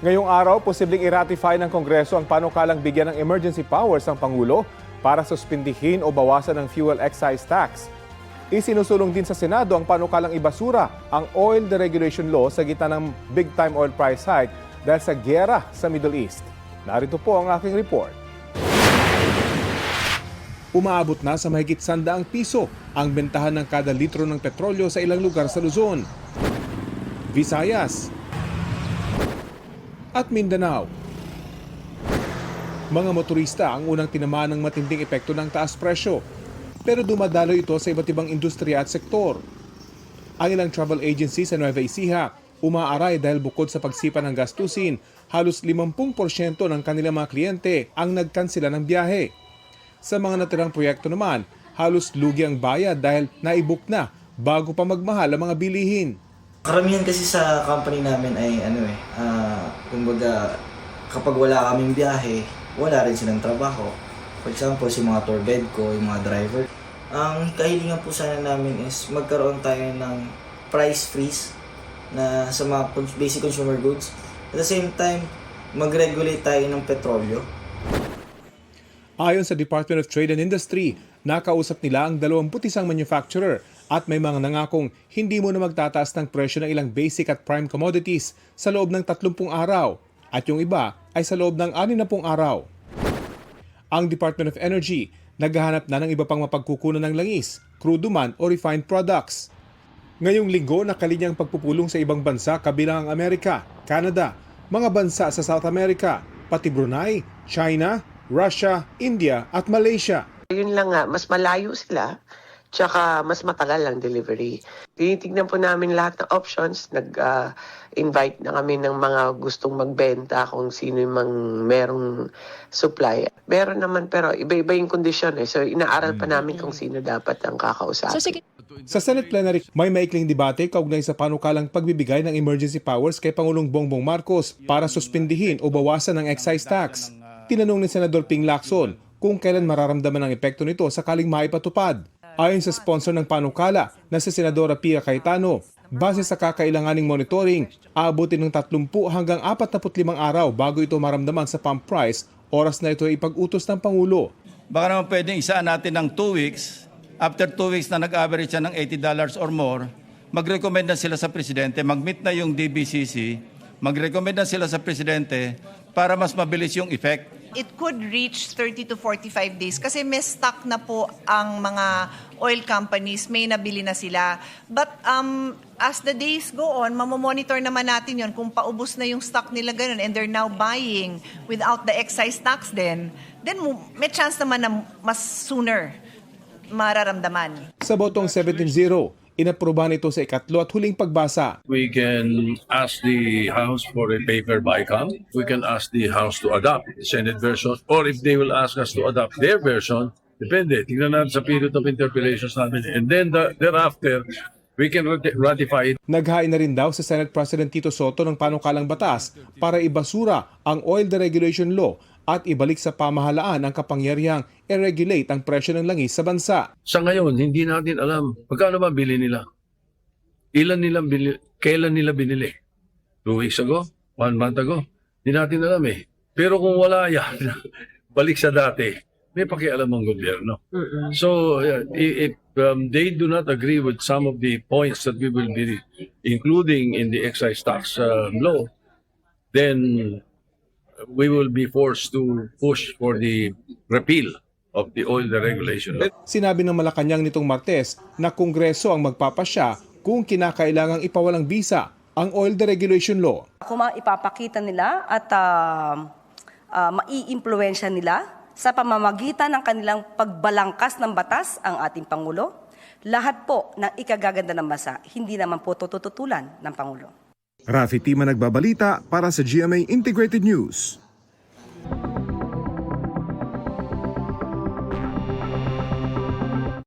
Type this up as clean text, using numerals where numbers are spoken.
Ngayong araw, posibleng i-ratify ng Kongreso ang panukalang bigyan ng emergency powers ang Pangulo para suspindihin o bawasan ang fuel excise tax. Isinusulong din sa Senado ang panukalang ibasura ang oil deregulation law sa gitna ng big-time oil price hike dahil sa gyera sa Middle East. Narito po ang aking report. Umaabot na sa mahigit 100 piso ang bentahan ng kada litro ng petrolyo sa ilang lugar sa Luzon, Visayas at Mindanao. Mga motorista ang unang tinamaan ng matinding epekto ng taas presyo, pero dumadalo ito sa iba't ibang industriya at sektor. Ang ilang travel agency sa Nueva Ecija umaaray dahil bukod sa pagsipa ng gastusin, halos 50% ng kanilang mga kliyente ang nagkansela ng biyahe. Sa mga natirang proyekto naman, halos lugi ang bayad dahil naibuk na bago pa magmahal ang mga bilihin. Karamihan kasi sa company namin ay kumbaga kapag wala kaming biyahe, wala rin silang trabaho. For example, si mga tour guide ko, yung mga driver. Ang kahilingan po sana namin is magkaroon tayo ng price freeze na sa mga basic consumer goods. At the same time, mag-regulate tayo ng petrolyo. Ayon sa Department of Trade and Industry, nakausap nila ang 21 manufacturer at may mga nangakong hindi mo na magtataas ng presyo ng ilang basic at prime commodities sa loob ng 30 araw at yung iba ay sa loob ng 60 araw. Ang Department of Energy naghahanap na ng iba pang mapagkukunan ng langis, crude man o refined products. Ngayong linggo, nakalinyang pagpupulong sa ibang bansa kabilang ang Amerika, Canada, mga bansa sa South America, pati Brunei, China, Russia, India at Malaysia. Yun lang nga, mas malayo sila, tsaka mas matagal ang delivery. Tinitignan po namin lahat ng options, nag-invite na kami ng mga gustong magbenta kung sino yung merong supply. Meron naman pero iba-iba yung kondisyon so inaaral pa namin kung sino dapat ang kakausapin. Sa Senate plenary, may maikling debate kaugnay sa panukalang pagbibigay ng emergency powers kay Pangulong Bongbong Marcos para suspindihin o bawasan ang excise tax. Tinanong ni Senador Ping Lacson kung kailan mararamdaman ang epekto nito sakaling maipatupad. Ayon sa sponsor ng panukala na si Senadora Pia Cayetano, base sa kakailanganing monitoring, aabutin ng 30 hanggang 45 araw bago ito maramdaman sa pump price, oras na ito ay ipag-utos ng Pangulo. Baka naman pwedeng isaan natin ng 2 weeks. After 2 weeks na nag-average siya ng $80 or more, mag-recommend na sila sa Presidente, mag-meet na yung DBCC, mag-recommend na sila sa Presidente para mas mabilis yung effect. It could reach 30 to 45 days kasi may stock na po ang mga oil companies, may nabili na sila. But as the days go on, mamomonitor naman natin yon kung paubos na yung stock nila ganun and they're now buying without the excise tax then may chance naman na mas sooner mararamdaman. Sa botong 17-0, inaprubahan ito sa ikatlo at huling pagbasa. We can ask the House for a paper bycam. We can ask the House to adopt the Senate version. Or if they will ask us to adopt their version, depende. Tingnan natin sa period of interpellations natin. And then thereafter, we can ratify it. Naghain na rin daw sa Senate President Tito Soto ng panukalang batas para ibasura ang oil deregulation law at ibalik sa pamahalaan ang kapangyarihang i-regulate ang presyo ng langis sa bansa. Sa ngayon, hindi natin alam magkano ba bili nila. Kailan nila binili? 2 weeks ago? 1 month ago? Hindi natin alam Pero kung wala yan, balik sa dati, may pakialam ang gobyerno. So, if they do not agree with some of the points that we will be including in the excise tax law, then we will be forced to push for the repeal of the oil deregulation law. Sinabi ng Malacanang nitong Martes na Kongreso ang magpapasya kung kinakailangang ipawalang bisa ang oil deregulation law. Kung ipapakita nila at mai-impluwensya nila sa pamamagitan ng kanilang pagbalangkas ng batas ang ating Pangulo, lahat po ng ikagaganda ng bansa, hindi naman po tututulan ng Pangulo. Rafi Tima nagbabalita para sa GMA Integrated News.